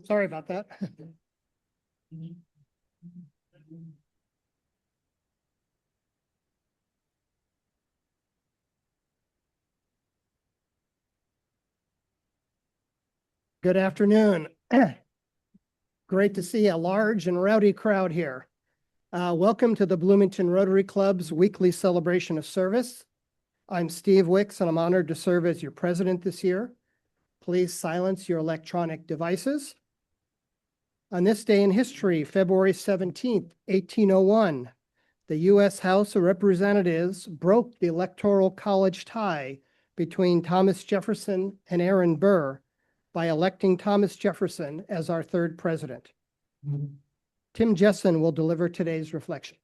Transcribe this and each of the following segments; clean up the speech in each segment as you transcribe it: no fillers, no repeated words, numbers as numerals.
Sorry about that. Good afternoon. Great to see a large and rowdy crowd here. Welcome to the Bloomington Rotary Club's weekly celebration of service. I'm Steve Wicks, and I'm honored to serve as your president this year. Please silence your electronic devices. On this day in history, February 17th, 1801, the U.S. House of Representatives broke the Electoral College tie between Thomas Jefferson and Aaron Burr by electing Thomas Jefferson as our third president. Tim Jessen will deliver today's reflection.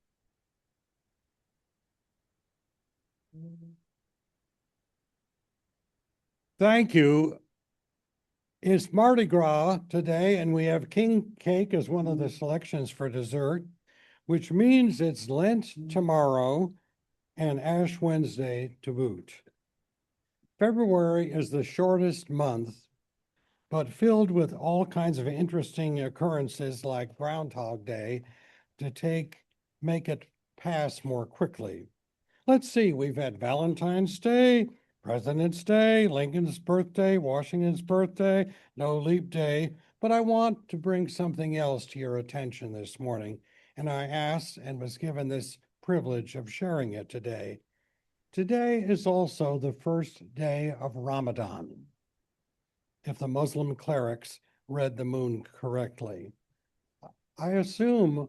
Thank you. It's Mardi Gras today, and we have king cake as one of the selections for dessert, which means it's Lent tomorrow and Ash Wednesday to boot. February is the shortest month, but filled with all kinds of interesting occurrences like Groundhog Day to make it pass more quickly. Let's see, we've had Valentine's Day, President's Day, Lincoln's birthday, Washington's birthday, no leap day, but I want to bring something else to your attention this morning, and I asked and was given this privilege of sharing it today. Today is also the first day of Ramadan, if the Muslim clerics read the moon correctly. I assume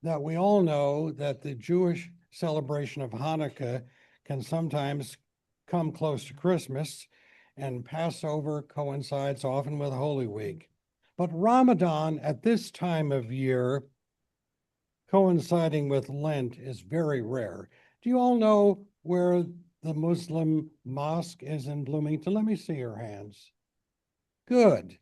that we all know that the Jewish celebration of Hanukkah can sometimes come close to Christmas, and Passover coincides often with Holy Week. But Ramadan at this time of year, coinciding with Lent, is very rare. Do you all know where the Muslim mosque is in Bloomington? Let me see your hands. Good.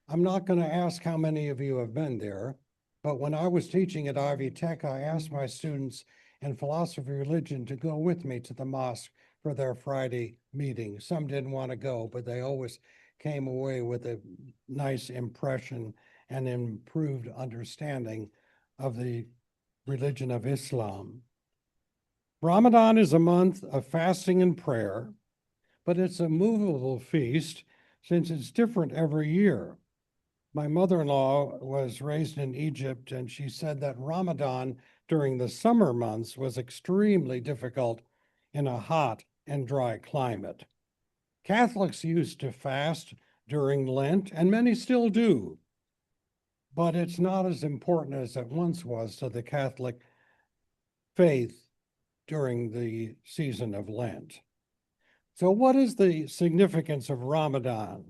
I'm not going to ask how many of you have been there, but when I was teaching at Ivy Tech, I asked my students in philosophy of religion to go with me to the mosque for their Friday meeting. Some didn't want to go, but they always came away with a nice impression and improved understanding of the religion of Islam. Ramadan is a month of fasting and prayer, but it's a movable feast since it's different every year. My mother-in-law was raised in Egypt, and she said that Ramadan during the summer months was extremely difficult in a hot and dry climate. Catholics used to fast during Lent, and many still do. But it's not as important as it once was to the Catholic faith during the season of Lent. So what is the significance of Ramadan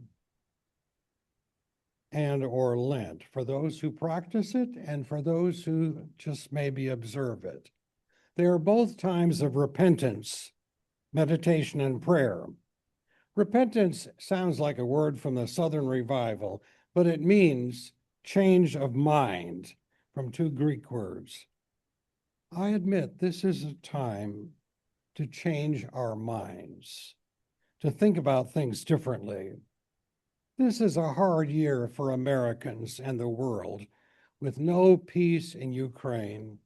and or Lent for those who practice it and for those who just maybe observe it? They are both times of repentance, meditation, and prayer. Repentance sounds like a word from the Southern Revival, but it means change of mind from two Greek words. I admit this is a time to change our minds, to think about things differently. This is a hard year for Americans and the world, with no peace in Ukraine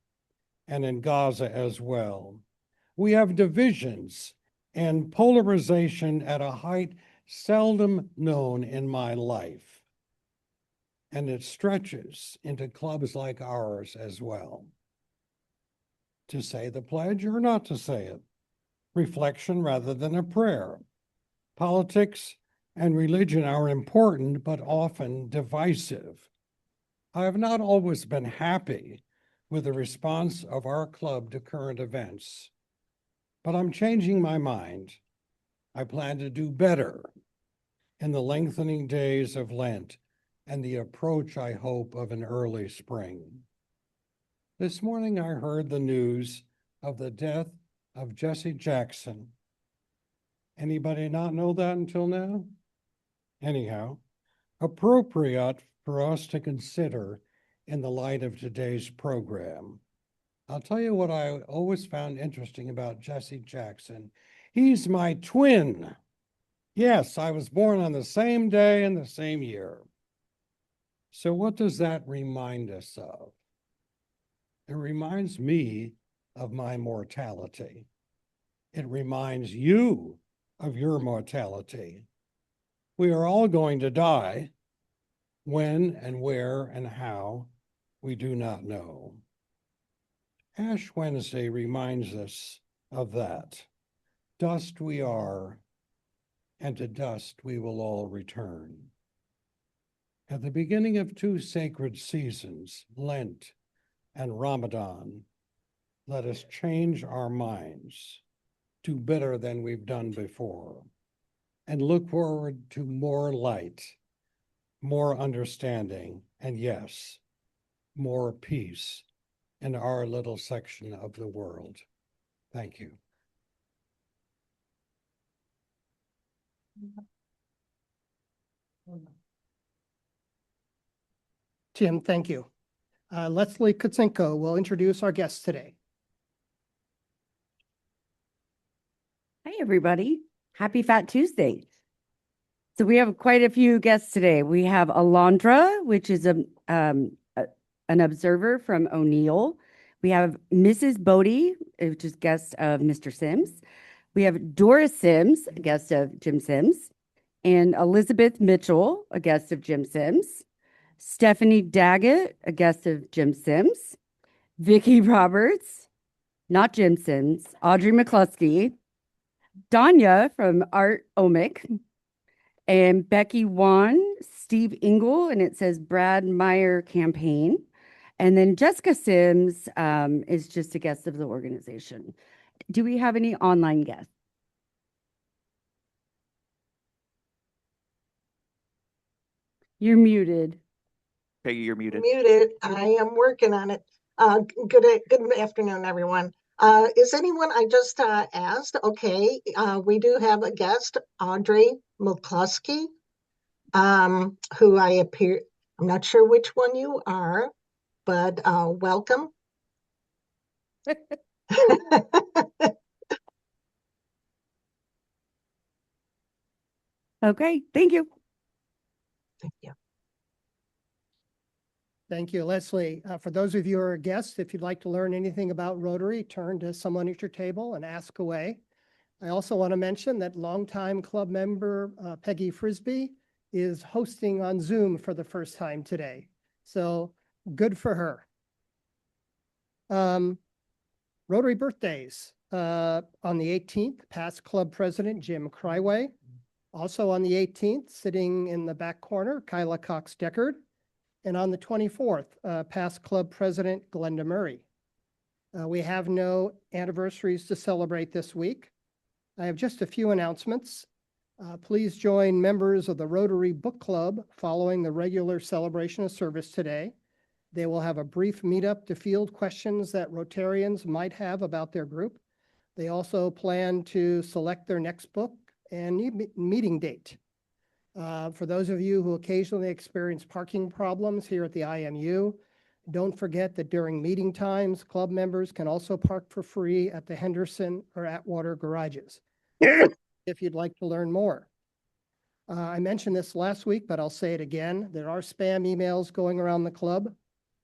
and in Gaza as well. We have divisions and polarization at a height seldom known in my life. And it stretches into clubs like ours as well. To say the pledge or not to say it, reflection rather than a prayer. Politics and religion are important, but often divisive. I have not always been happy with the response of our club to current events, but I'm changing my mind. I plan to do better in the lengthening days of Lent and the approach, I hope, of an early spring. This morning, I heard the news of the death of Jesse Jackson. Anybody not know that until now? Anyhow, appropriate for us to consider in the light of today's program. I'll tell you what I always found interesting about Jesse Jackson. He's my twin. Yes, I was born on the same day and the same year. So what does that remind us of? It reminds me of my mortality. It reminds you of your mortality. We are all going to die. When and where and how, we do not know. Ash Wednesday reminds us of that. Dust we are, and to dust we will all return. At the beginning of two sacred seasons, Lent and Ramadan, let us change our minds to better than we've done before, and look forward to more light, more understanding, and yes, more peace in our little section of the world. Thank you. Tim, thank you. Leslie Kutsenko will introduce our guests today. Hi, everybody. Happy Fat Tuesday. So we have quite a few guests today. We have Alondra, which is an observer from O'Neill. We have Mrs. Bodie, which is guest of Mr. Sims. We have Doris Sims, a guest of Jim Sims, and Elizabeth Mitchell, a guest of Jim Sims. Stephanie Daggett, a guest of Jim Sims. Vicki Roberts, not Jim Sims. Audrey McCluskey. Danya from Art Omic. And Becky Wan, Steve Ingle, and it says Brad Meyer Campaign. And then Jessica Sims is just a guest of the organization. Do we have any online guests? You're muted. Peggy, you're muted. Muted. I am working on it. Good afternoon, everyone. Is anyone, I just asked, okay, we do have a guest, Audrey McCluskey, who I'm not sure which one you are, but welcome. Okay, thank you. Thank you. Thank you, Leslie. For those of you who are guests, if you'd like to learn anything about Rotary, turn to someone at your table and ask away. I also want to mention that longtime club member Peggy Frisbee is hosting on Zoom for the first time today. So good for her. Rotary birthdays. On the 18th, past club president Jim Cryway. Also on the 18th, sitting in the back corner, Kyla Cox-Deckard. And on the 24th, past club president Glenda Murray. We have no anniversaries to celebrate this week. I have just a few announcements. Please join members of the Rotary Book Club following the regular celebration of service today. They will have a brief meetup to field questions that Rotarians might have about their group. They also plan to select their next book and meeting date. For those of you who occasionally experience parking problems here at the IMU, don't forget that during meeting times, club members can also park for free at the Henderson or Atwater garages if you'd like to learn more. I mentioned this last week, but I'll say it again. There are spam emails going around the club.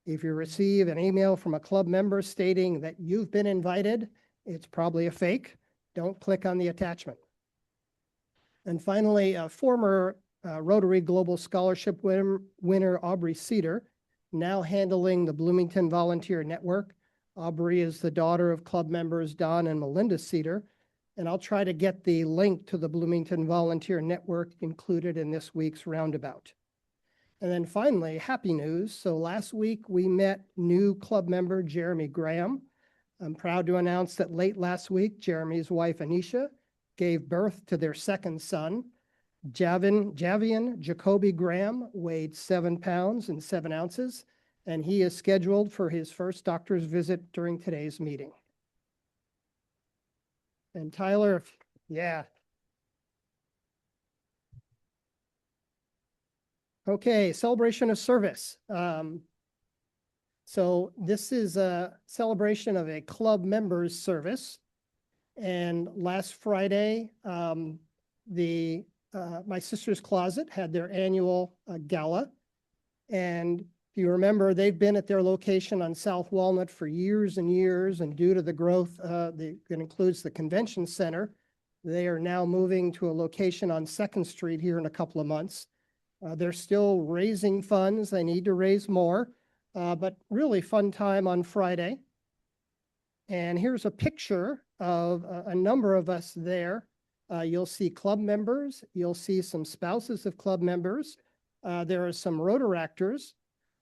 If you receive an email from a club member stating that you've been invited, it's probably a fake. Don't click on the attachment. And finally, a former Rotary Global Scholarship winner, Audrey Cedar, now handling the Bloomington Volunteer Network. Audrey is the daughter of club members Don and Melinda Cedar, and I'll try to get the link to the Bloomington Volunteer Network included in this week's roundabout. And then finally, happy news. So last week we met new club member Jeremy Graham. I'm proud to announce that late last week, Jeremy's wife Anisha gave birth to their second son. Javian Jacoby Graham weighed 7 pounds and 7 ounces, and he is scheduled for his first doctor's visit during today's meeting. And Tyler, yeah. Okay, celebration of service. So this is a celebration of a club member's service. And last Friday, My Sister's Closet had their annual gala. And if you remember, they've been at their location on South Walnut for years and years. And due to the growth that includes the convention center, they are now moving to a location on 2nd Street here in a couple of months. They're still raising funds. They need to raise more, but really fun time on Friday. And here's a picture of a number of us there. You'll see club members. You'll see some spouses of club members. There are some Rotaractors.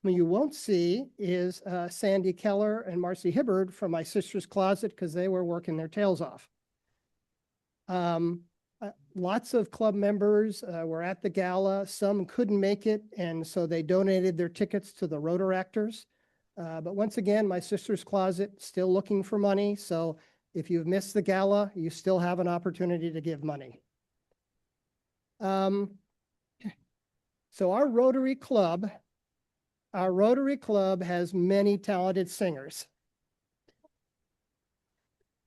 What you won't see is Sandy Keller and Marcy Hibbard from My Sister's Closet because they were working their tails off. Lots of club members were at the gala. Some couldn't make it, and so they donated their tickets to the Rotaractors. But once again, My Sister's Closet still looking for money. So if you've missed the gala, you still have an opportunity to give money. So our Rotary Club has many talented singers.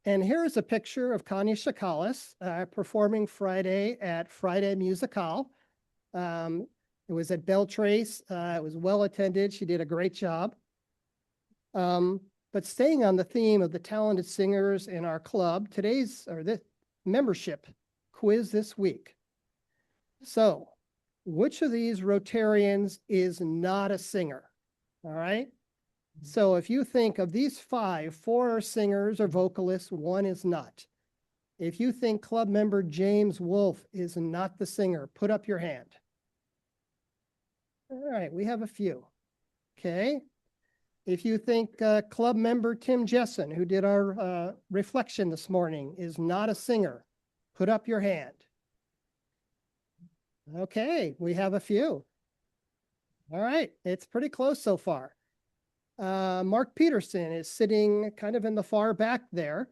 And here's a picture of Connie Shakalis performing Friday at Friday Musical. It was at Beltrace. It was well attended. She did a great job. But staying on the theme of the talented singers in our club, this membership quiz this week. So, which of these Rotarians is not a singer? All right. So if you think of these 5, 4 are singers or vocalists, 1 is not. If you think club member James Wolfe is not the singer, put up your hand. All right, we have a few. Okay. If you think club member Tim Jessen, who did our reflection this morning, is not a singer, put up your hand. Okay, we have a few. All right, it's pretty close so far. Mark Peterson is sitting kind of in the far back there.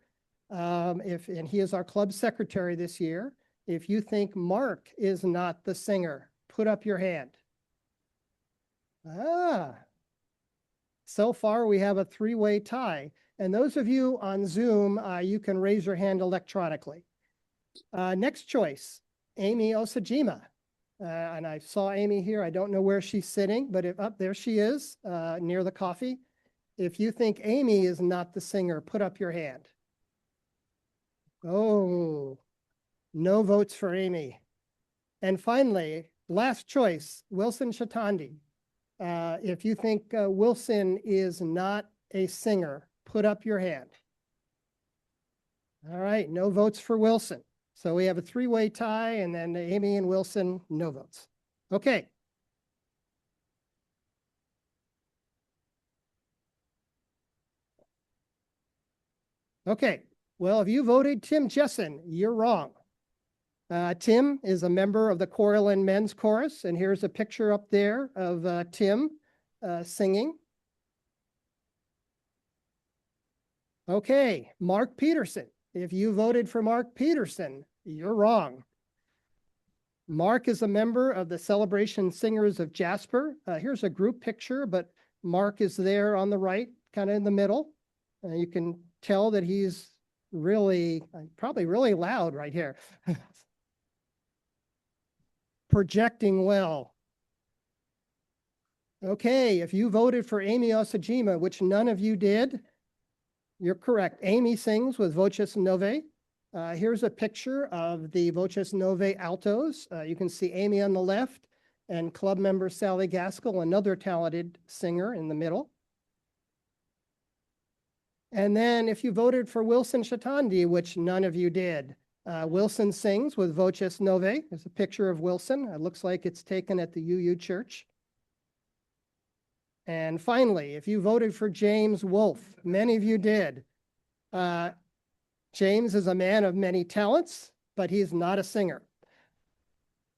And he is our club secretary this year. If you think Mark is not the singer, put up your hand. So far we have a 3-way tie. And those of you on Zoom, you can raise your hand electronically. Next choice, Amy Osajima. And I saw Amy here. I don't know where she's sitting, but there she is, near the coffee. If you think Amy is not the singer, put up your hand. Oh, no votes for Amy. And finally, last choice, Wilson Shatandi. If you think Wilson is not a singer, put up your hand. All right, no votes for Wilson. So we have a three-way tie, and then Amy and Wilson, no votes. Okay. Okay, well, if you voted Tim Jessen, you're wrong. Tim is a member of the Corlin Men's Chorus, and here's a picture up there of Tim singing. Okay, Mark Peterson. If you voted for Mark Peterson, you're wrong. Mark is a member of the Celebration Singers of Jasper. Here's a group picture, but Mark is there on the right, kind of in the middle. You can tell that he's really, probably really loud right here. Projecting well. Okay, if you voted for Amy Osajima, which none of you did, you're correct. Amy sings with Voces Nove. Here's a picture of the Voces Nove altos. You can see Amy on the left and club member Sally Gaskell, another talented singer, in the middle. And then if you voted for Wilson Shatandi, which none of you did, Wilson sings with Voces Nove. There's a picture of Wilson. It looks like it's taken at the UU Church. And finally, if you voted for James Wolfe, many of you did. James is a man of many talents, but he's not a singer.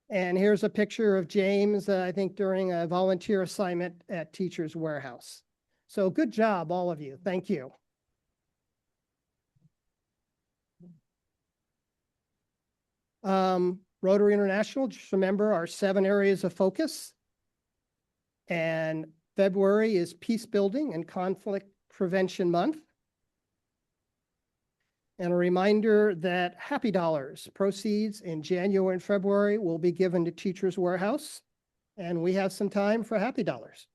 And here's a picture of James, I think during a volunteer assignment at Teachers Warehouse. So good job, all of you. Thank you. Rotary International, just remember our 7 areas of focus. And February is Peace Building and Conflict Prevention Month. And a reminder that Happy Dollars proceeds in January and February will be given to Teachers Warehouse. And we have some time for Happy Dollars.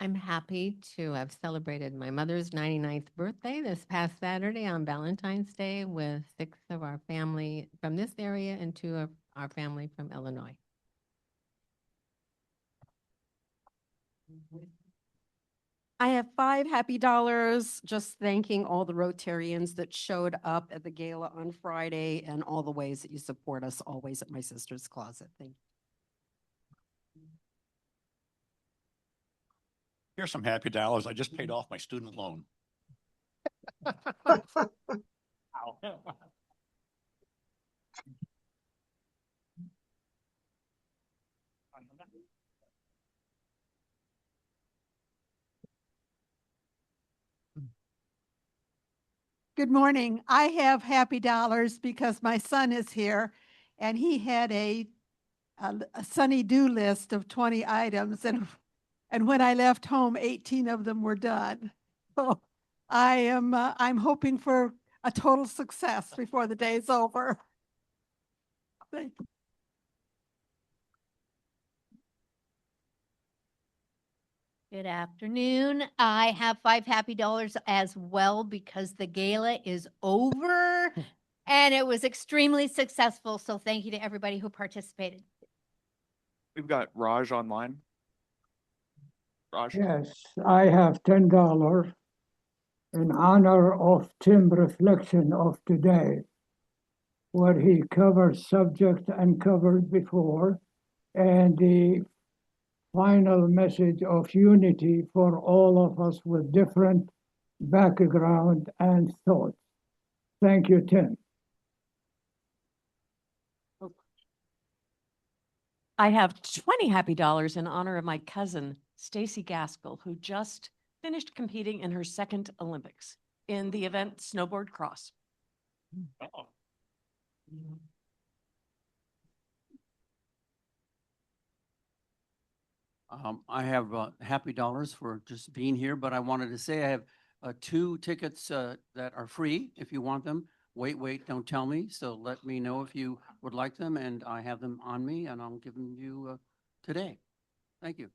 I'm happy to have celebrated my mother's 99th birthday this past Saturday on Valentine's Day with 6 of our family from this area and 2 of our family from Illinois. I have 5 happy dollars, just thanking all the Rotarians that showed up at the gala on Friday and all the ways that you support us always at my sister's closet. Thank you. Here's some happy dollars. I just paid off my student loan. Good morning. I have happy dollars because my son is here and he had a sunny do list of 20 items and when I left home, 18 of them were done. So I'm hoping for a total success before the day is over. Thank you. Good afternoon. I have 5 happy dollars as well because the gala is over and it was extremely successful. So thank you to everybody who participated. We've got Raj online. Raj? Yes, I have $10 in honor of Tim's reflection of today, where he covered subject uncovered before, and the final message of unity for all of us with different background and thoughts. Thank you, Tim. I have 20 happy dollars in honor of my cousin, Stacy Gaskell, who just finished competing in her 2nd Olympics in the event snowboard cross. Uh-oh. I have happy dollars for just being here, but I wanted to say I have 2 tickets that are free if you want them. Wait, don't tell me. So let me know if you would like them, and I have them on me, and I'll give them to you today. Thank you.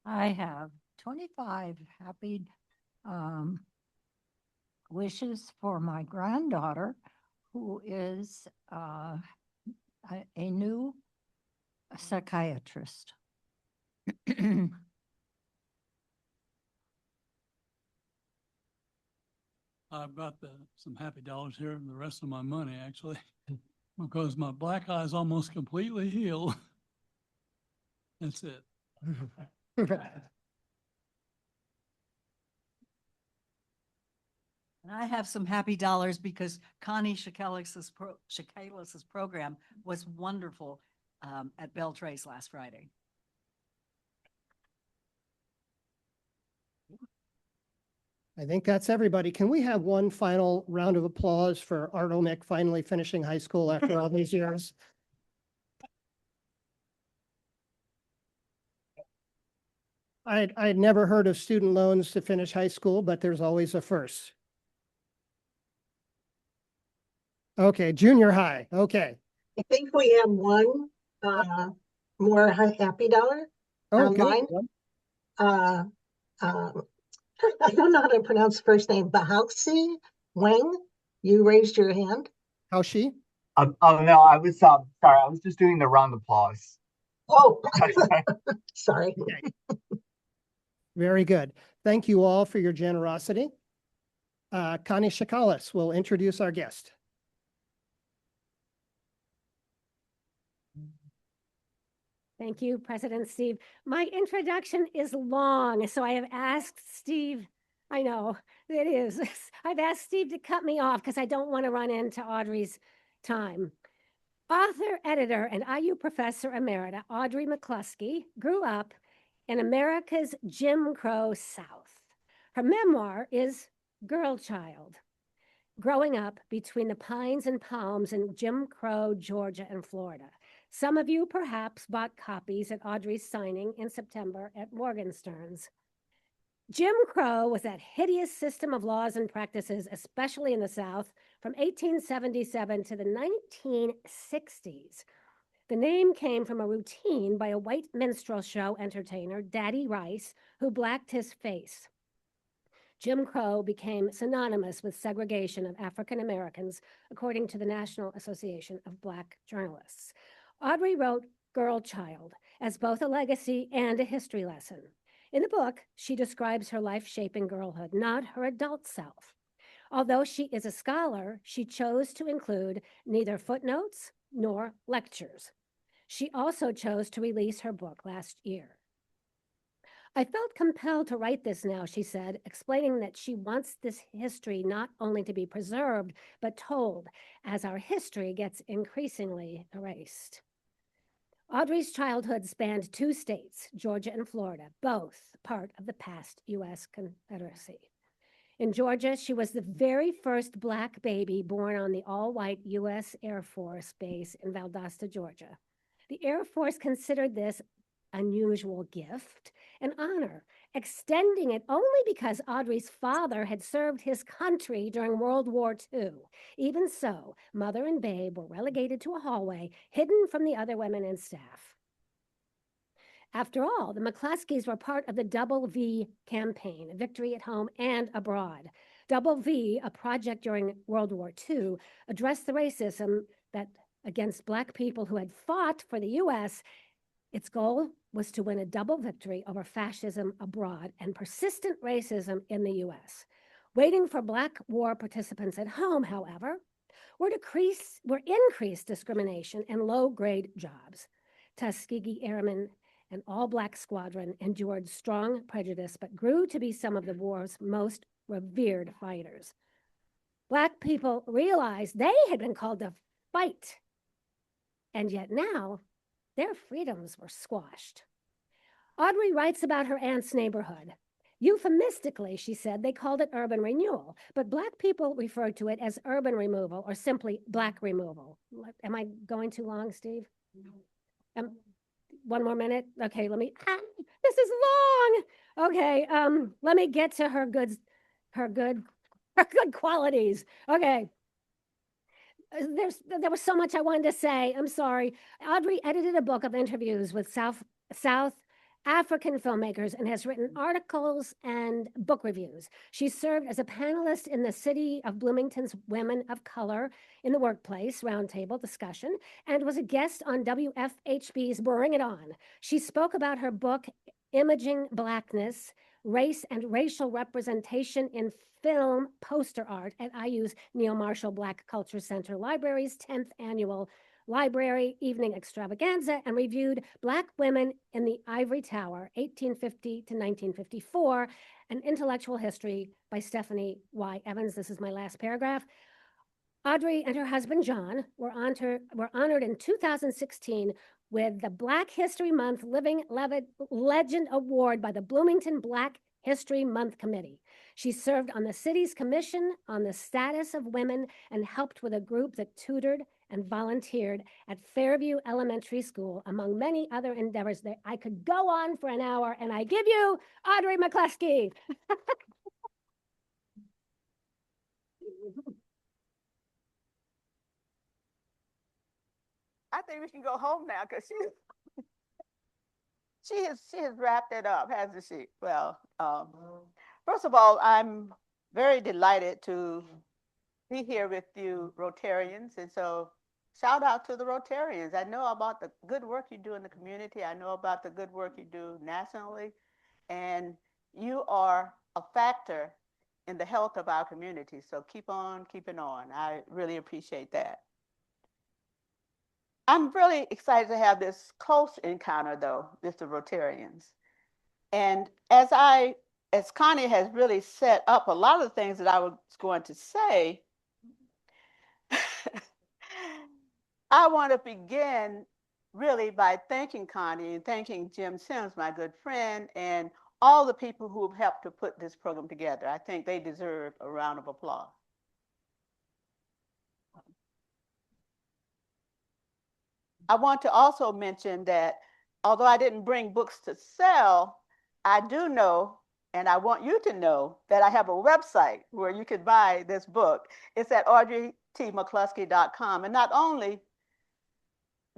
I have 25 happy wishes for my granddaughter, who is a new psychiatrist. I've got some happy dollars here and the rest of my money actually, because my black eye is almost completely healed. That's it. And I have some happy dollars because Connie Shakalis' program was wonderful at Belle Trace last Friday. I think that's everybody. Can we have one final round of applause for Art Omick finally finishing high school after all these years? I'd never heard of student loans to finish high school, but there's always a first. Okay, junior high. Okay. I think we have one more happy dollar online. I don't know how to pronounce the first name, Bahalsi Wang. You raised your hand. How's she? Oh no, I was sorry, I was just doing the round applause. Oh, sorry. Very good. Thank you all for your generosity. Connie Shakalis will introduce our guest. Thank you, President Steve. My introduction is long, so I have asked Steve, I know it is. I've asked Steve to cut me off because I don't want to run into Audrey's time. Author, editor, and IU professor emerita Audrey McCluskey grew up in America's Jim Crow South. Her memoir is Girl Child, growing up between the pines and palms in Jim Crow, Georgia, and Florida. Some of you perhaps bought copies at Audrey's signing in September at Morgenstern's. Jim Crow was that hideous system of laws and practices, especially in the South, from 1877 to the 1960s. The name came from a routine by a white minstrel show entertainer, Daddy Rice, who blacked his face. Jim Crow became synonymous with segregation of African Americans, according to the National Association of Black Journalists. Audrey wrote Girl Child as both a legacy and a history lesson. In the book, she describes her life-shaping girlhood, not her adult self. Although she is a scholar, she chose to include neither footnotes nor lectures. She also chose to release her book last year. I felt compelled to write this now, she said, explaining that she wants this history not only to be preserved, but told, as our history gets increasingly erased. Audrey's childhood spanned two states, Georgia and Florida, both part of the past U.S. Confederacy. In Georgia, she was the very first Black baby born on the all-white U.S. Air Force base in Valdosta, Georgia. The Air Force considered this unusual gift an honor, extending it only because Audrey's father had served his country during World War II. Even so, mother and babe were relegated to a hallway, hidden from the other women and staff. After all, the McCluskeys were part of the Double V campaign, Victory at Home and Abroad. Double V, a project during World War II, addressed the racism that against Black people who had fought for the U.S. Its goal was to win a double victory over fascism abroad and persistent racism in the U.S. Waiting for Black war participants at home, however, were increased discrimination and low-grade jobs. Tuskegee Airmen and all-Black squadron endured strong prejudice, but grew to be some of the war's most revered fighters. Black people realized they had been called to fight, and yet now their freedoms were squashed. Audrey writes about her aunt's neighborhood. Euphemistically, she said, they called it urban renewal, but Black people referred to it as urban removal or simply Black removal. Am I going too long, Steve? One more minute? Okay, this is long. Okay, let me get to her good qualities. Okay. There was so much I wanted to say. I'm sorry. Audrey edited a book of interviews with South African filmmakers and has written articles and book reviews. She served as a panelist in the City of Bloomington's Women of Color in the Workplace Roundtable discussion and was a guest on WFHB's Bring It On. She spoke about her book, Imaging Blackness, Race and Racial Representation in Film Poster Art at IU's Neil Marshall Black Culture Center Library's 10th Annual Library Evening Extravaganza, and reviewed Black Women in the Ivory Tower, 1850 to 1954, an intellectual history by Stephanie Y. Evans. This is my last paragraph. Audrey and her husband, John, were honored in 2016 with the Black History Month Living Legend Award by the Bloomington Black History Month Committee. She served on the city's commission on the status of women and helped with a group that tutored and volunteered at Fairview Elementary School, among many other endeavors. That I could go on for an hour, and I give you Audrey McCluskey. I think we can go home now because she has wrapped it up, hasn't she? Well, first of all, I'm very delighted to be here with you Rotarians, and so shout out to the Rotarians. I know about the good work you do in the community. I know about the good work you do nationally, and you are a factor in the health of our community. So keep on keeping on. I really appreciate that. I'm really excited to have this close encounter, though, with the Rotarians. And as Connie has really set up a lot of the things that I was going to say, I want to begin really by thanking Connie and thanking Jim Sims, my good friend, and all the people who have helped to put this program together. I think they deserve a round of applause. I want to also mention that although I didn't bring books to sell, I do know, and I want you to know, that I have a website where you can buy this book. It's at audreytmccluskey.com. And not only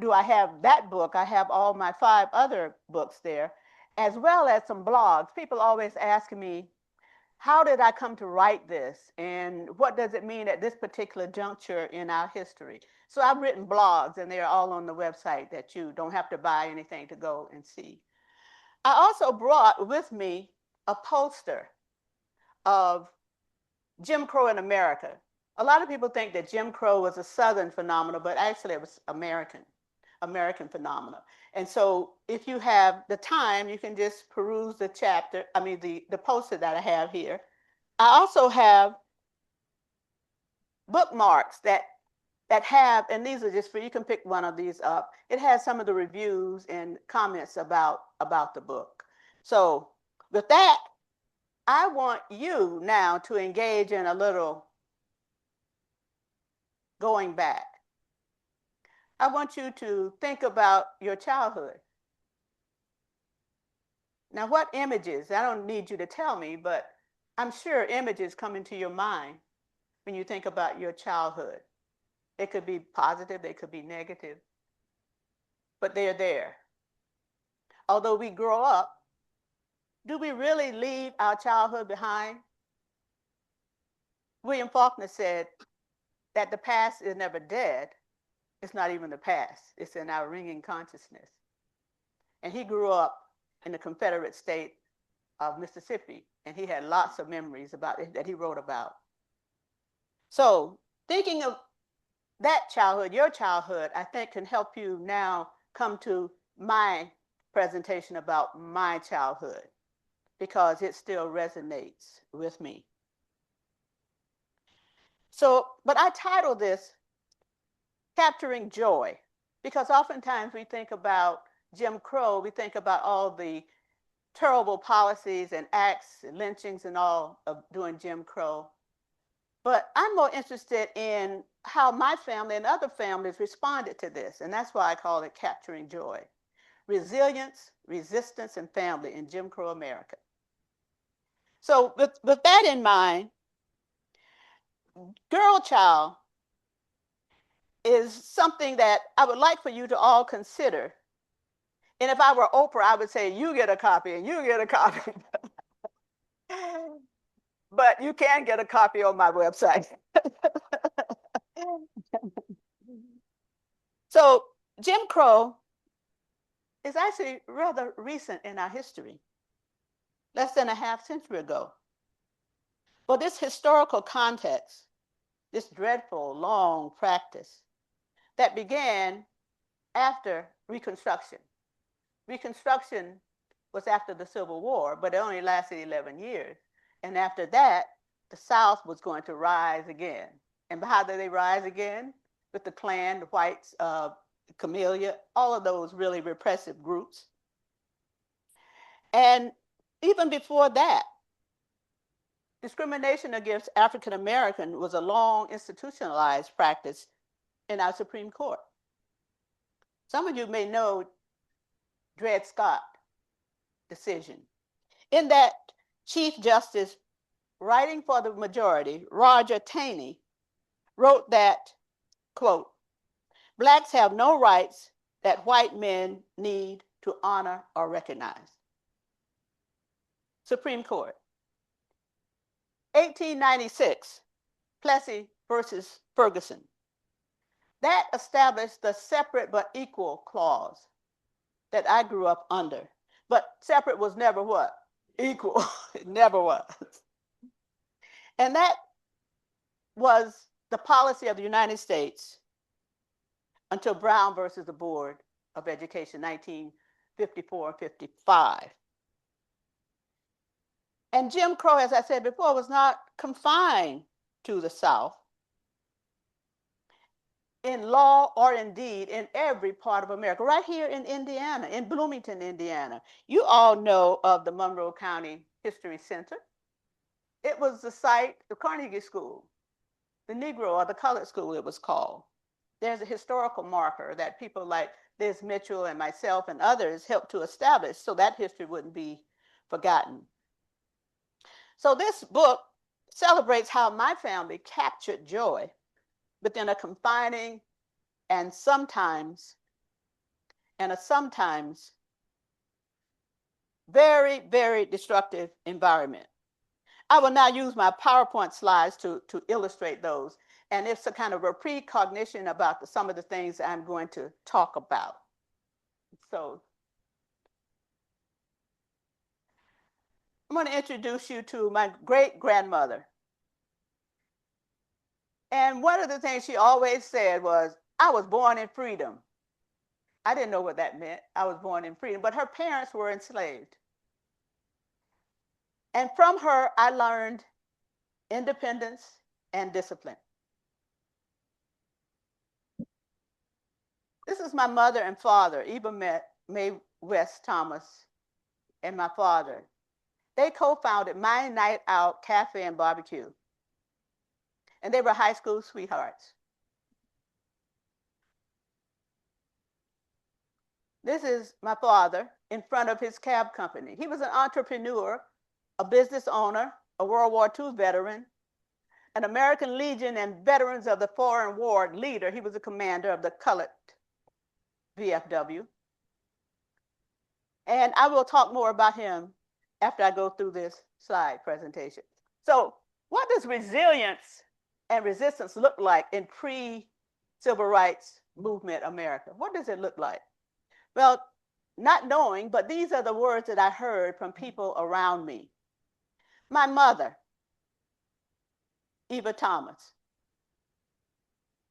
do I have that book, I have all my 5 other books there, as well as some blogs. People always ask me, how did I come to write this? And what does it mean at this particular juncture in our history? So I've written blogs, and they're all on the website that you don't have to buy anything to go and see. I also brought with me a poster of Jim Crow in America. A lot of people think that Jim Crow was a Southern phenomenon, but actually it was American phenomenon. And so if you have the time, you can just peruse the the poster that I have here. I also have bookmarks that have, and these are just for, you can pick one of these up. It has some of the reviews and comments about the book. So with that, I want you now to engage in a little going back. I want you to think about your childhood. Now, what images, I don't need you to tell me, but I'm sure images come into your mind when you think about your childhood. It could be positive, they could be negative, but they're there. Although we grow up, do we really leave our childhood behind? William Faulkner said that the past is never dead. It's not even the past. It's in our ringing consciousness. And he grew up in the Confederate state of Mississippi, and he had lots of memories about it that he wrote about. So thinking of that childhood, your childhood, I think can help you now come to my presentation about my childhood, because it still resonates with me. So, but I titled this Capturing Joy, because oftentimes we think about Jim Crow, we think about all the terrible policies and acts and lynchings and all of doing Jim Crow. But I'm more interested in how my family and other families responded to this. And that's why I call it Capturing Joy. Resilience, resistance, and family in Jim Crow America. So with that in mind, Girl Child is something that I would like for you to all consider And if I were Oprah, I would say, you get a copy and you get a copy. But you can get a copy on my website. So Jim Crow is actually rather recent in our history, less than a half century ago. For this historical context, this dreadful long practice that began after Reconstruction. Reconstruction was after the Civil War, but it only lasted 11 years. And after that, the South was going to rise again. And how did they rise again? With the Klan, the whites, Camellia, all of those really repressive groups. And even before that, discrimination against African Americans was a long institutionalized practice in our Supreme Court. Some of you may know Dred Scott decision. In that, Chief Justice, writing for the majority, Roger Taney, wrote that, quote, "Blacks have no rights that white men need to honor or recognize." Supreme Court. 1896, Plessy versus Ferguson. That established the separate but equal clause that I grew up under. But separate was never what? Equal. It never was. And that was the policy of the United States until Brown versus the Board of Education, 1954-55. And Jim Crow, as I said before, was not confined to the South. In law or indeed in every part of America, right here in Indiana, in Bloomington, Indiana. You all know of the Monroe County History Center. It was the site, the Carnegie School, the Negro or the Colored School it was called. There's a historical marker that people like Liz Mitchell and myself and others helped to establish so that history wouldn't be forgotten. So this book celebrates how my family captured joy within a confining and sometimes very, very destructive environment. I will now use my PowerPoint slides to illustrate those. And it's a kind of a precognition about some of the things I'm going to talk about. So I'm going to introduce you to my great-grandmother. And one of the things she always said was, I was born in freedom. I didn't know what that meant. I was born in freedom, but her parents were enslaved. And from her, I learned independence and discipline. This is my mother and father, Eva Mae West Thomas, and my father. They co-founded My Night Out Cafe and Barbecue. And they were high school sweethearts. This is my father in front of his cab company. He was an entrepreneur, a business owner, a World War II veteran, an American Legion and Veterans of the Foreign War leader. He was a commander of the colored VFW. And I will talk more about him after I go through this slide presentation. So what does resilience and resistance look like in pre-civil rights movement America? What does it look like? Well, not knowing, but these are the words that I heard from people around me. My mother, Eva Thomas,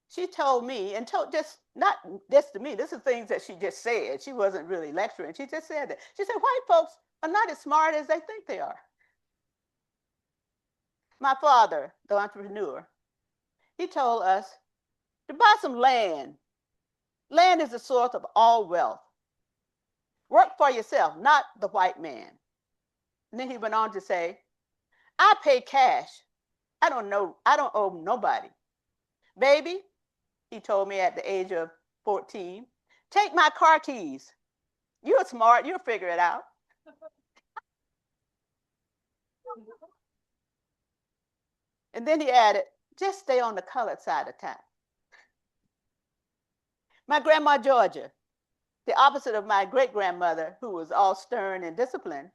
she told me, and told just not this to me, this is things that she just said. She wasn't really lecturing. She just said that. She said, white folks are not as smart as they think they are. My father, the entrepreneur, he told us to buy some land. Land is the source of all wealth. Work for yourself, not the white man. And then he went on to say, I pay cash. I don't owe nobody. Baby, he told me at the age of 14, take my car keys. You're smart, you'll figure it out. And then he added, just stay on the colored side of town. My grandma, Georgia, the opposite of my great-grandmother, who was all stern and disciplined.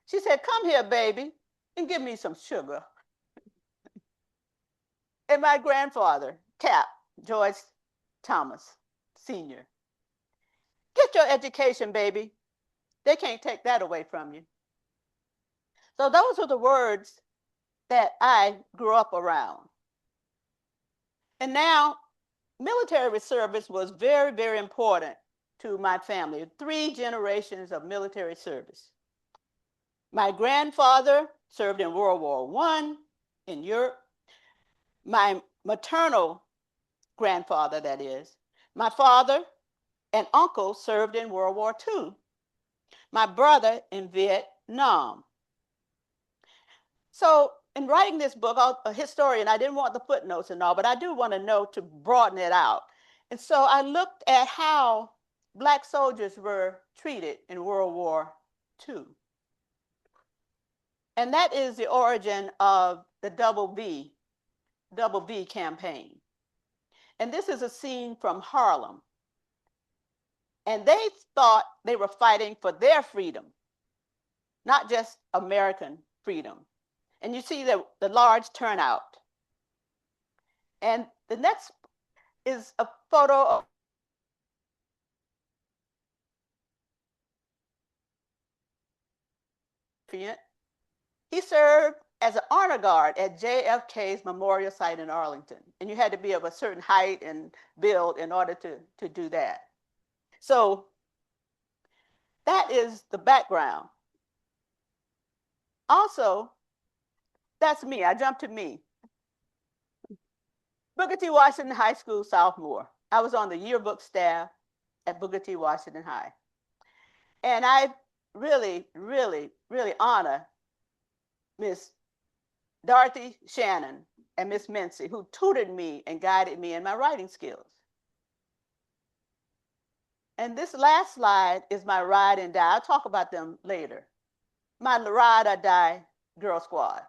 She said, "Come here, baby, and give me some sugar." And my grandfather, Cap, George Thomas, Sr., "Get your education, baby. They can't take that away from you." So those are the words that I grew up around. And now, military service was very, very important to my family. 3 generations of military service. My grandfather served in World War I in Europe. My maternal grandfather, that is, my father and uncle served in World War II. My brother in Vietnam. So in writing this book, I'm a historian, I didn't want the footnotes and all, but I do want to know to broaden it out. And so I looked at how Black soldiers were treated in World War II. And that is the origin of the Double V campaign. And this is a scene from Harlem. And they thought they were fighting for their freedom, not just American freedom. And you see the large turnout. And the next is a photo of he served as an honor guard at JFK's memorial site in Arlington. And you had to be of a certain height and build in order to do that. So that is the background. Also, that's me. I jumped to me. Booker T. Washington High School sophomore. I was on the yearbook staff at Booker T. Washington High. And I really, really, really honor Miss Dorothy Shannon and Miss Mincy, who tutored me and guided me in my writing skills. And this last slide is my ride and die. I'll talk about them later. My ride or die girl squad.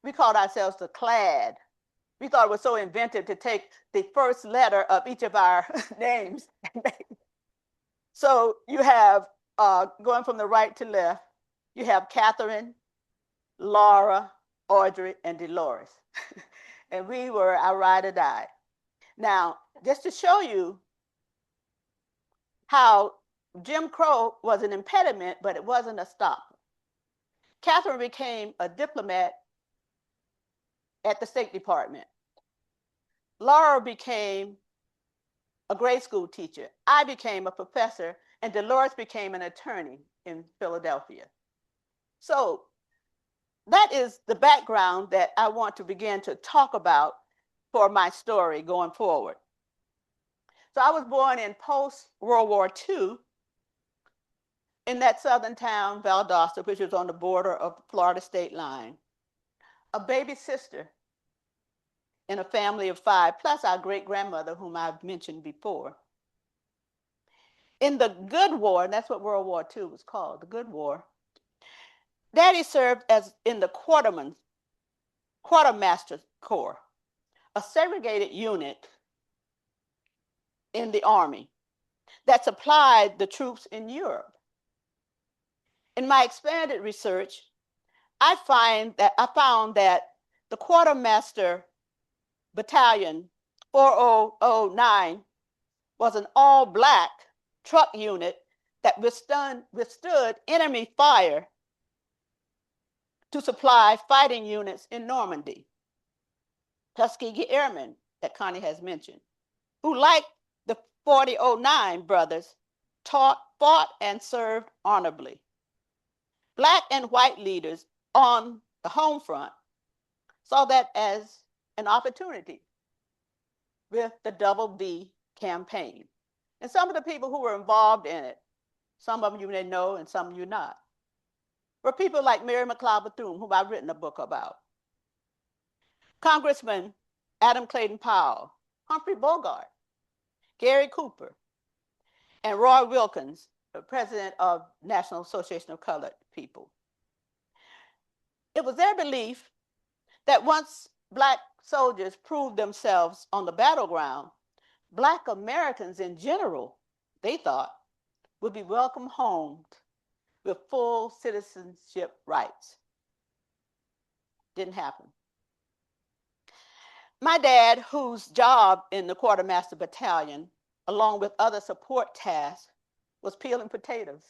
We called ourselves the CLAD. We thought it was so inventive to take the first letter of each of our names. So you have, going from the right to left, you have Catherine, Laura, Audrey, and Dolores. And we were our ride or die. Now, just to show you how Jim Crow was an impediment, but it wasn't a stopper. Catherine became a diplomat at the State Department. Laura became a grade school teacher. I became a professor, and Dolores became an attorney in Philadelphia. So that is the background that I want to begin to talk about for my story going forward. So I was born in post-World War II in that southern town, Valdosta, which was on the border of the Florida state line. A baby sister in a family of 5, plus our great-grandmother, whom I've mentioned before. In the Good War, and that's what World War II was called, the Good War, Daddy served as in the Quartermaster Corps, a segregated unit in the Army that supplied the troops in Europe. In my expanded research, I found that the Quartermaster Battalion 4009 was an all-Black truck unit that withstood enemy fire to supply fighting units in Normandy. Tuskegee Airmen that Connie has mentioned, who, like the 4009 brothers, fought and served honorably. Black and white leaders on the home front saw that as an opportunity with the Double V campaign. And some of the people who were involved in it, some of you may know and some of you not, were people like Mary McLeod Bethune, whom I've written a book about. Congressman Adam Clayton Powell, Humphrey Bogart, Gary Cooper, and Roy Wilkins, the president of National Association of Colored People. It was their belief that once Black soldiers proved themselves on the battleground, Black Americans in general they thought, would be welcomed home with full citizenship rights. Didn't happen. My dad, whose job in the quartermaster battalion, along with other support tasks, was peeling potatoes.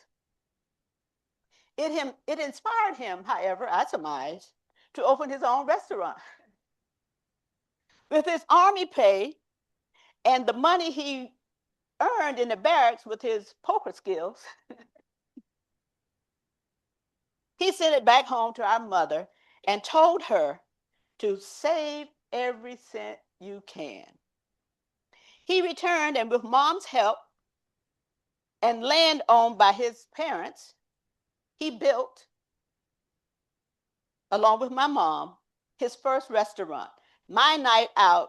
It inspired him, however, I surmise, to open his own restaurant. With his army pay and the money he earned in the barracks with his poker skills, he sent it back home to our mother and told her to save every cent you can. He returned, and with Mom's help and land owned by his parents, he built, along with my mom, his first restaurant, My Night Out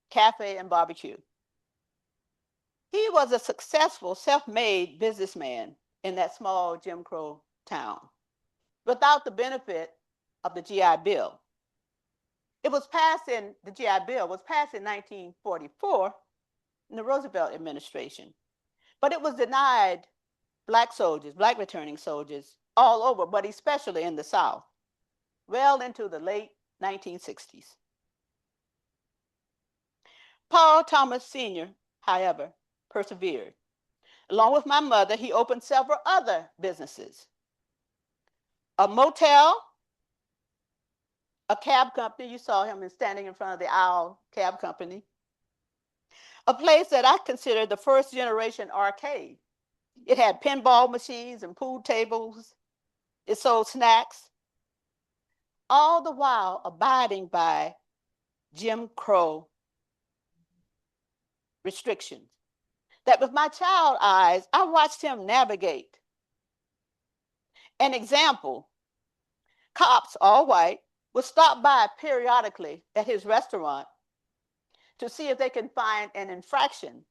Cafe and Barbecue. He was a successful, self-made businessman in that small Jim Crow town without the benefit of the GI Bill. The GI Bill was passed in 1944 in the Roosevelt administration, but it was denied Black soldiers, Black returning soldiers all over, but especially in the South, well into the late 1960s. Paul Thomas Sr., however, persevered. Along with my mother, he opened several other businesses. A motel, a cab company, you saw him standing in front of the Owl Cab Company, a place that I consider the first generation arcade. It had pinball machines and pool tables. It sold snacks, all the while abiding by Jim Crow restrictions that with my child eyes, I watched him navigate. An example, cops, all white, would stop by periodically at his restaurant to see if they can find an infraction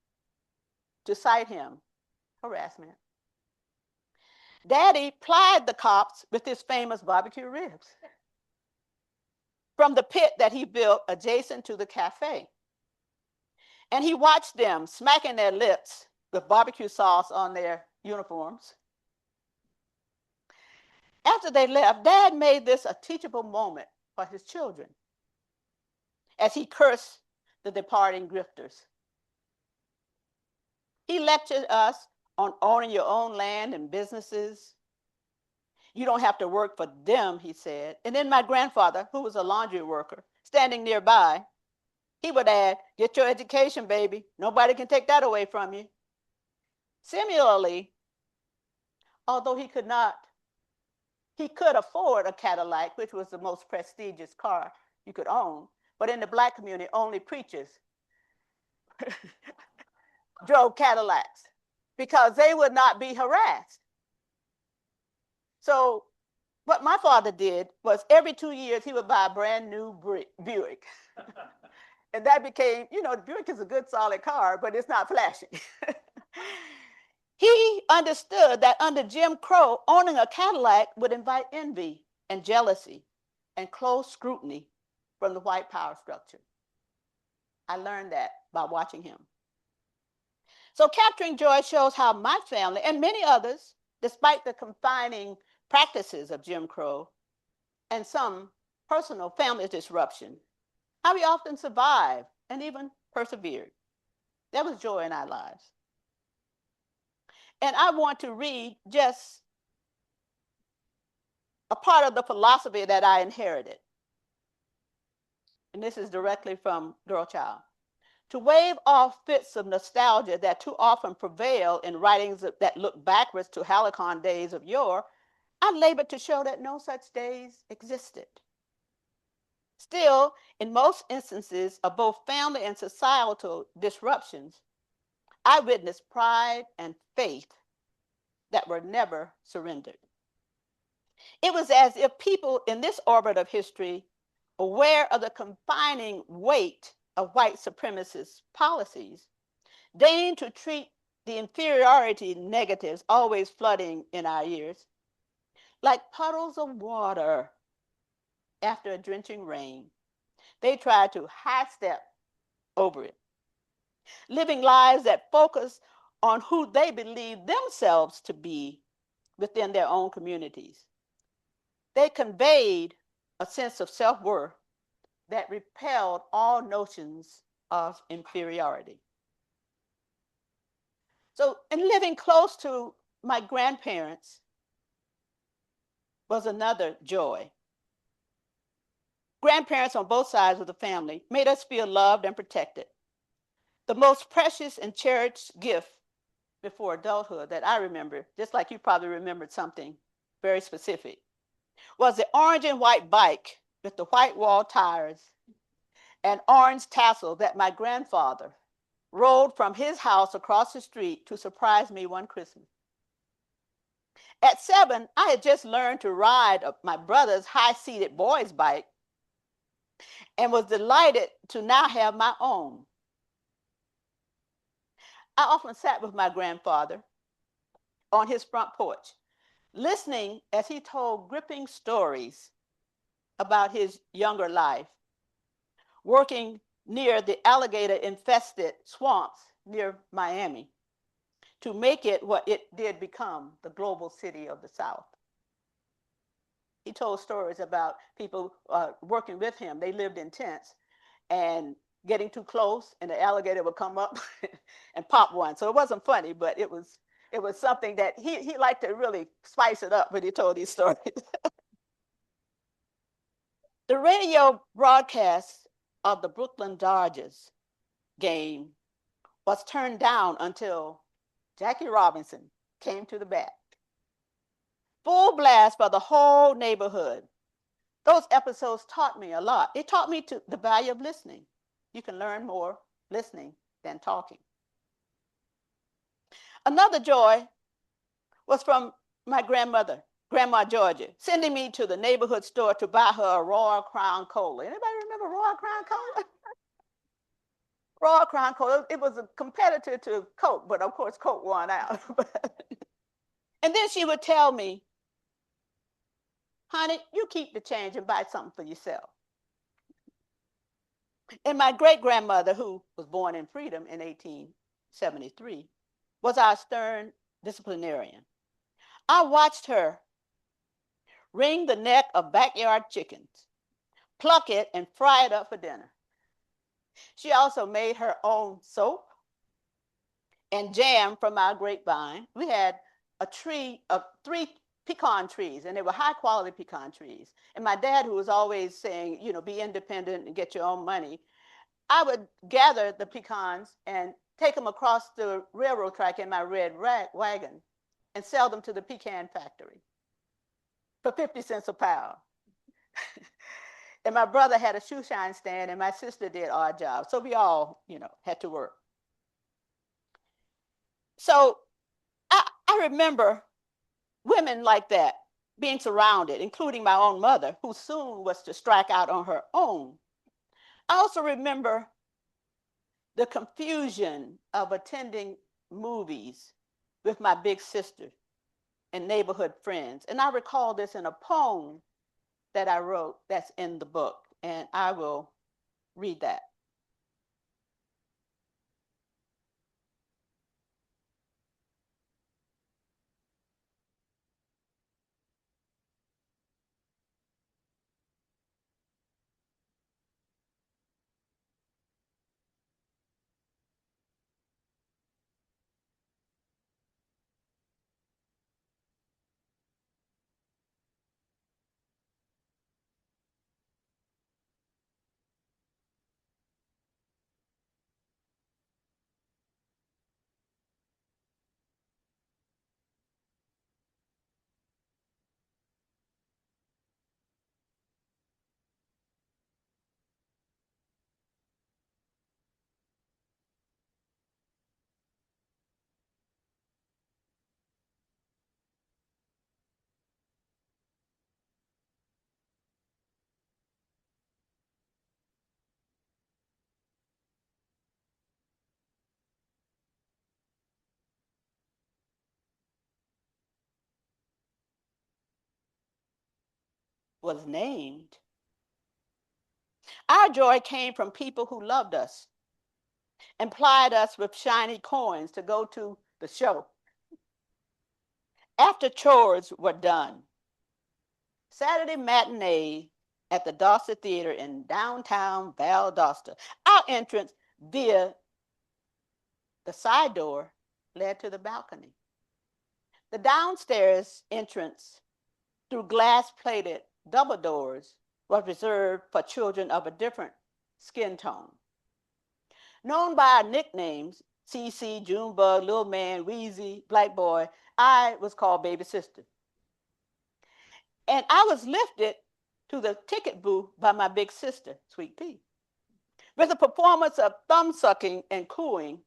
to cite him, harassment. Daddy plied the cops with his famous barbecue ribs from the pit that he built adjacent to the cafe. And he watched them smacking their lips with barbecue sauce on their uniforms. After they left, Dad made this a teachable moment for his children as he cursed the departing grifters. He lectured us on owning your own land and businesses. You don't have to work for them, he said. And then my grandfather, who was a laundry worker, standing nearby, he would add, get your education, baby. Nobody can take that away from you. Similarly, although he could afford a Cadillac, which was the most prestigious car you could own, but in the Black community, only preachers drove Cadillacs because they would not be harassed. So what my father did was every 2 years, he would buy a brand new Buick. And that became, the Buick is a good solid car, but it's not flashy. He understood that under Jim Crow, owning a Cadillac would invite envy and jealousy and close scrutiny from the white power structure. I learned that by watching him. So Capturing Joy shows how my family and many others, despite the confining practices of Jim Crow and some personal family disruption, how we often survived and even persevered. There was joy in our lives. And I want to read just a part of the philosophy that I inherited. And this is directly from Girl Child. To wave off fits of nostalgia that too often prevail in writings that look backwards to halcyon days of yore, I labored to show that no such days existed. Still, in most instances of both family and societal disruptions, I witnessed pride and faith that were never surrendered. It was as if people in this orbit of history, aware of the confining weight of white supremacist policies, deigned to treat the inferiority negatives always flooding in our ears like puddles of water after a drenching rain. They tried to high step over it, living lives that focus on who they believe themselves to be within their own communities. They conveyed a sense of self-worth that repelled all notions of inferiority. So, and living close to my grandparents was another joy. Grandparents on both sides of the family made us feel loved and protected. The most precious and cherished gift before adulthood that I remember, just like you probably remembered something very specific, was the orange and white bike with the white wall tires and orange tassel that my grandfather rode from his house across the street to surprise me one Christmas. At 7, I had just learned to ride my brother's high-seated boy's bike and was delighted to now have my own. I often sat with my grandfather on his front porch, listening as he told gripping stories about his younger life, working near the alligator-infested swamps near Miami to make it what it did become, the global city of the South. He told stories about people working with him. They lived in tents and getting too close, and the alligator would come up and pop one. So it wasn't funny, but it was something that he liked to really spice it up when he told these stories. The radio broadcast of the Brooklyn Dodgers game was turned down until Jackie Robinson came to the bat. Full blast for the whole neighborhood. Those episodes taught me a lot. It taught me the value of listening. You can learn more listening than talking. Another joy was from my grandmother, Grandma Georgia, sending me to the neighborhood store to buy her a Royal Crown Cola. Anybody remember Royal Crown Cola? Royal Crown Cola, it was a competitor to Coke, but of course Coke won out. And then she would tell me, honey, you keep the change and buy something for yourself. And my great-grandmother, who was born in freedom in 1873, was our stern disciplinarian. I watched her wring the neck of backyard chickens, pluck it, and fry it up for dinner. She also made her own soap and jam from our grapevine. We had a tree of 3 pecan trees, and they were high-quality pecan trees. And my dad, who was always saying, you know, be independent and get your own money, I would gather the pecans and take them across the railroad track in my red wagon and sell them to the pecan factory for 50 cents a pound. And my brother had a shoe shine stand, and my sister did odd jobs. So we all, you know, had to work. So I remember women like that being surrounded, including my own mother, who soon was to strike out on her own. I also remember the confusion of attending movies with my big sister and neighborhood friends. And I recall this in a poem that I wrote that's in the book, and I will read that. Was named. Our joy came from people who loved us and plied us with shiny coins to go to the show. After chores were done, Saturday matinee at the Doster Theater in downtown Valdosta. Our entrance via the side door led to the balcony. The downstairs entrance through glass-plated double doors was reserved for children of a different skin tone. Known by our nicknames, CC, Junebug, Little Man, Wheezy, Black Boy, I was called Baby Sister. And I was lifted to the ticket booth by my big sister, Sweet Pea. With a performance of thumb sucking and cooing,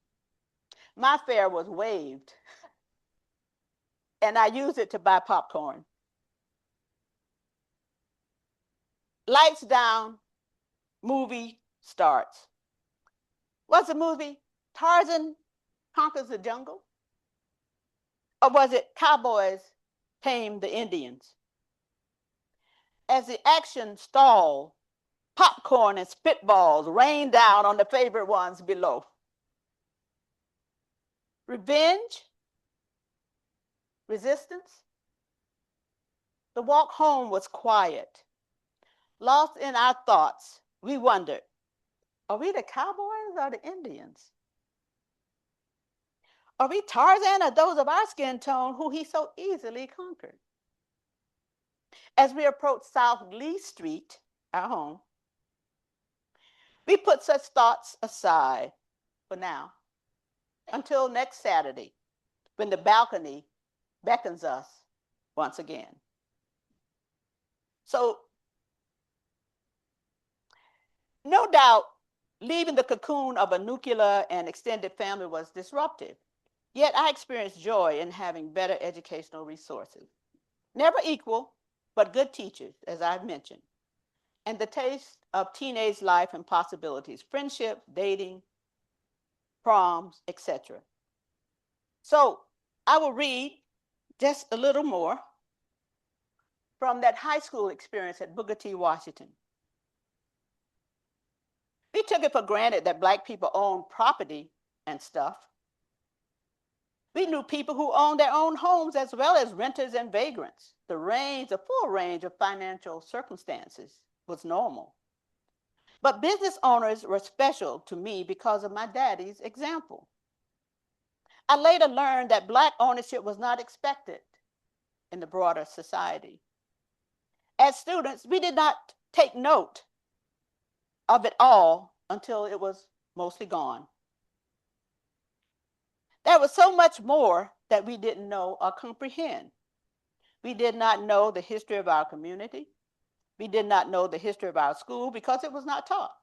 my fare was waived, and I used it to buy popcorn. Lights down, movie starts. Was the movie Tarzan Conquers the Jungle? Or was it Cowboys Tame the Indians? As the action stalled, popcorn and spitballs rained down on the favorite ones below. Revenge? Resistance? The walk home was quiet. Lost in our thoughts, we wondered, are we the cowboys or the Indians? Are we Tarzan or those of our skin tone who he so easily conquered? As we approached South Lee Street, our home, we put such thoughts aside for now until next Saturday when the balcony beckons us once again. So, no doubt, leaving the cocoon of a nuclear and extended family was disruptive. Yet I experienced joy in having better educational resources. Never equal, but good teachers, as I've mentioned. And the taste of teenage life and possibilities, friendship, dating, proms, etc. So I will read just a little more from that high school experience at Booker T. Washington. We took it for granted that Black people owned property and stuff. We knew people who owned their own homes as well as renters and vagrants. The full range of financial circumstances was normal. But business owners were special to me because of my daddy's example. I later learned that Black ownership was not expected in the broader society. As students, we did not take note of it all until it was mostly gone. There was so much more that we didn't know or comprehend. We did not know the history of our community. We did not know the history of our school because it was not taught.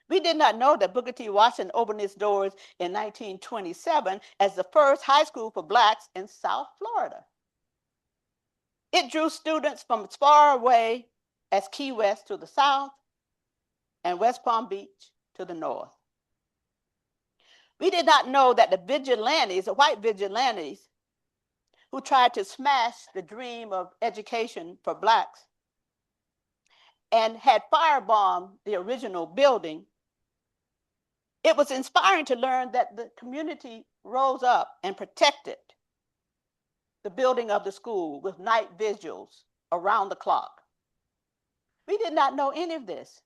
We did not know that Booker T. Washington opened its doors in 1927 as the first high school for Blacks in South Florida. It drew students from as far away as Key West to the south and West Palm Beach to the north. We did not know that the vigilantes, the white vigilantes, who tried to smash the dream of education for Blacks and had firebombed the original building, it was inspiring to learn that the community rose up and protected the building of the school with night vigils around the clock. We did not know any of this.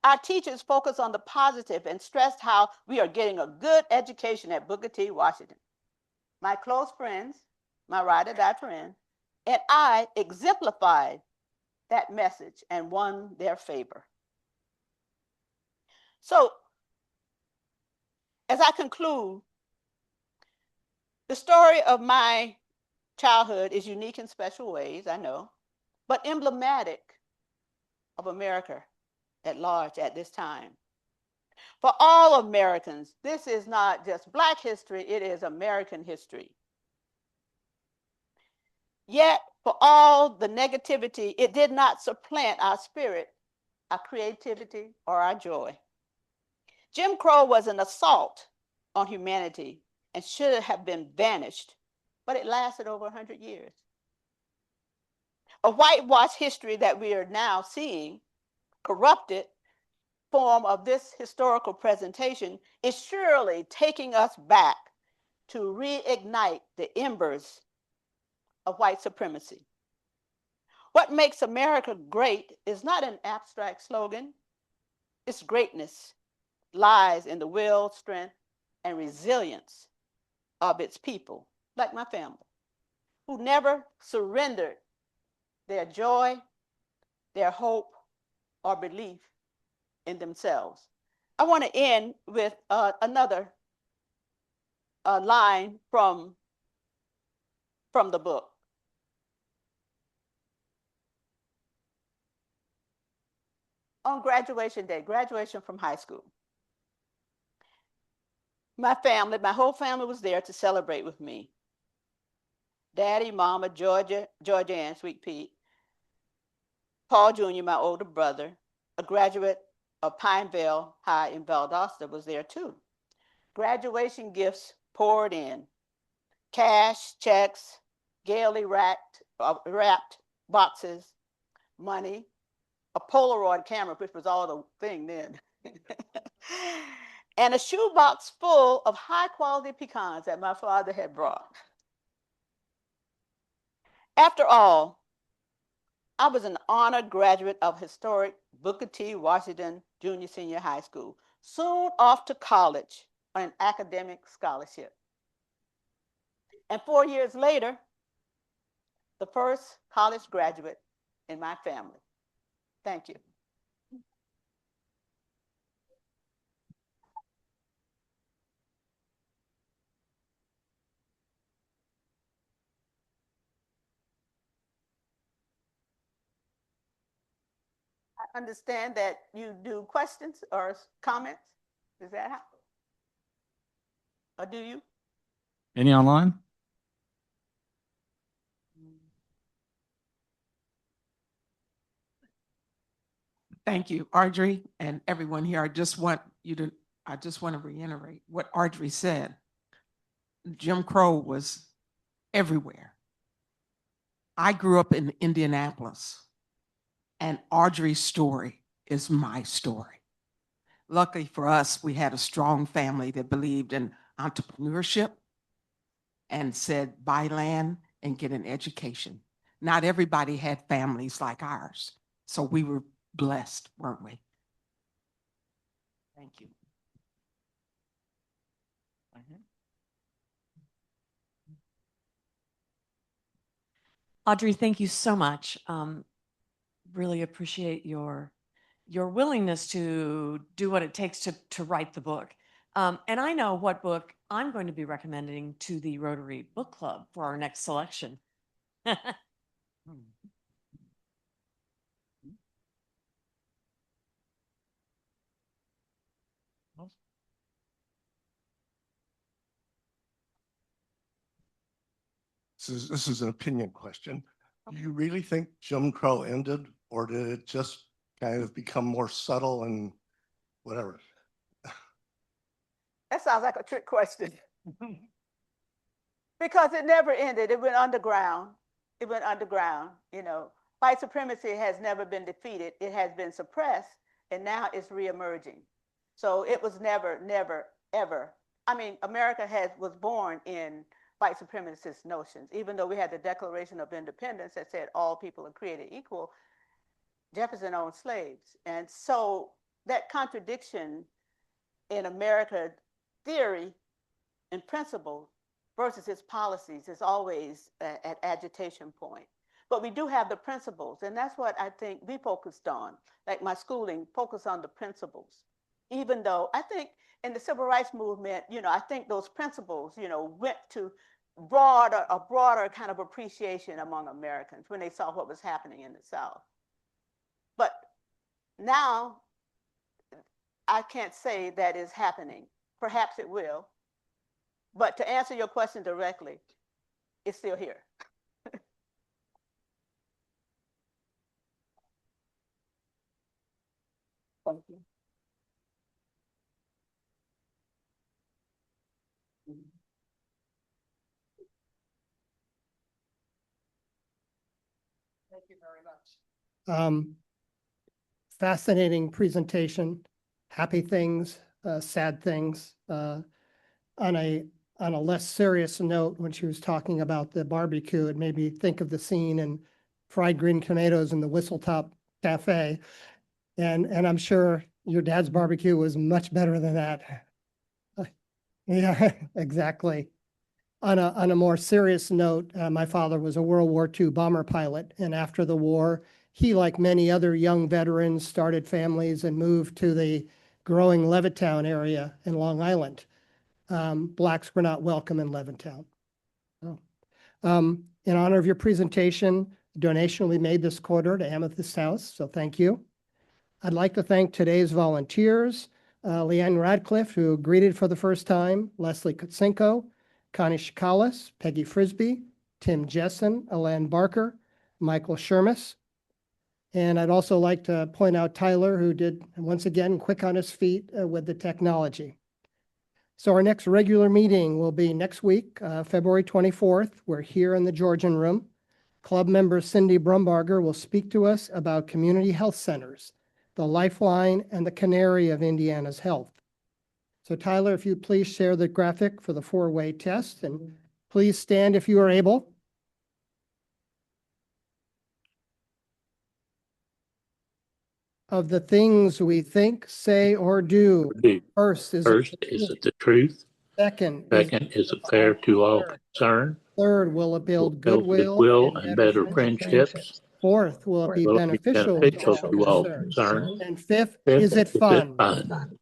Our teachers focused on the positive and stressed how we are getting a good education at Booker T. Washington. My close friends, my ride or die friends, and I exemplified that message and won their favor. So, as I conclude, the story of my childhood is unique in special ways, I know, but emblematic of America at large at this time. For all Americans, this is not just Black history, it is American history. Yet, for all the negativity, it did not supplant our spirit, our creativity, or our joy. Jim Crow was an assault on humanity and should have been banished, but it lasted over 100 years. A whitewashed history that we are now seeing, corrupted form of this historical presentation, is surely taking us back to reignite the embers of white supremacy. What makes America great is not an abstract slogan. Its greatness lies in the will, strength, and resilience of its people, like my family, who never surrendered their joy, their hope, or belief in themselves. I want to end with another line from the book. On graduation day, graduation from high school, my whole family was there to celebrate with me. Daddy, Mama, Georgia Ann, Sweet Pea, Paul Jr., my older brother, a graduate of Pineville High in Valdosta, was there too. Graduation gifts poured in. Cash, checks, gaily wrapped boxes, money, a Polaroid camera, which was all the thing then, and a shoebox full of high-quality pecans that my father had brought. After all, I was an honored graduate of historic Booker T. Washington Junior Senior High School, soon off to college on an academic scholarship. And 4 years later, the first college graduate in my family. Thank you. I understand that you do questions or comments. Is that how? Or do you? Any online? Thank you, Audrey, and everyone here. I just want to reiterate what Audrey said. Jim Crow was everywhere. I grew up in Indianapolis, and Audrey's story is my story. Luckily for us, we had a strong family that believed in entrepreneurship and said, buy land and get an education. Not everybody had families like ours, so we were blessed, weren't we? Thank you. Audrey, thank you so much. Really appreciate your willingness to do what it takes to write the book. And I know what book I'm going to be recommending to the Rotary Book Club for our next selection. This is an opinion question. Do you really think Jim Crow ended, or did it just kind of become more subtle and whatever? That sounds like a trick question. Because it never ended. It went underground. It went underground. You know, white supremacy has never been defeated. It has been suppressed, and now it's reemerging. So it was never, never, ever. I mean, America was born in white supremacist notions. Even though we had the Declaration of Independence that said all people are created equal, Jefferson owned slaves. And so that contradiction in America theory and principle versus its policies is always at agitation point. But we do have the principles, and that's what I think we focused on. Like my schooling focused on the principles. Even though I think in the civil rights movement, you know, I think those principles, you know, went to a broader kind of appreciation among Americans when they saw what was happening in the South. But now I can't say that is happening. Perhaps it will. But to answer your question directly, it's still here. Thank you. Thank you very much. Fascinating presentation, happy things, sad things. On on a less serious note, when she was talking about the barbecue, it made me think of the scene in Fried Green Tomatoes in the Whistletop Cafe. And I'm sure your dad's barbecue was much better than that. Yeah, exactly. On a more serious note, my father was a World War II bomber pilot, and after the war, he, like many other young veterans, started families and moved to the growing Levittown area in Long Island. Blacks were not welcome in Levittown. Oh. In honor of your presentation, a donation will be made this quarter to Amethyst House, so thank you. I'd like to thank today's volunteers, Leanne Radcliffe, who greeted for the first time, Leslie Kutsenko, Connie Shikalis, Peggy Frisbee, Tim Jessen, Alan Barker, Michael Shermis. And I'd also like to point out Tyler, who did, once again, quick on his feet with the technology. So our next regular meeting will be next week, February 24th. We're here in the Georgian Room. Club member Cindy Brumbarger will speak to us about community health centers, the lifeline and the canary of Indiana's health. So Tyler, if you please share the graphic for the four-way test, and please stand if you are able. Of the things we think, say, or do, first is it the truth? Second, is it fair to all concerned? Third, will it build Goodwill goodwill and better friendships? Fourth, will it be Will it be beneficial beneficial to to all concerned? concerned? And fifth, Fifth, is it fun? fun?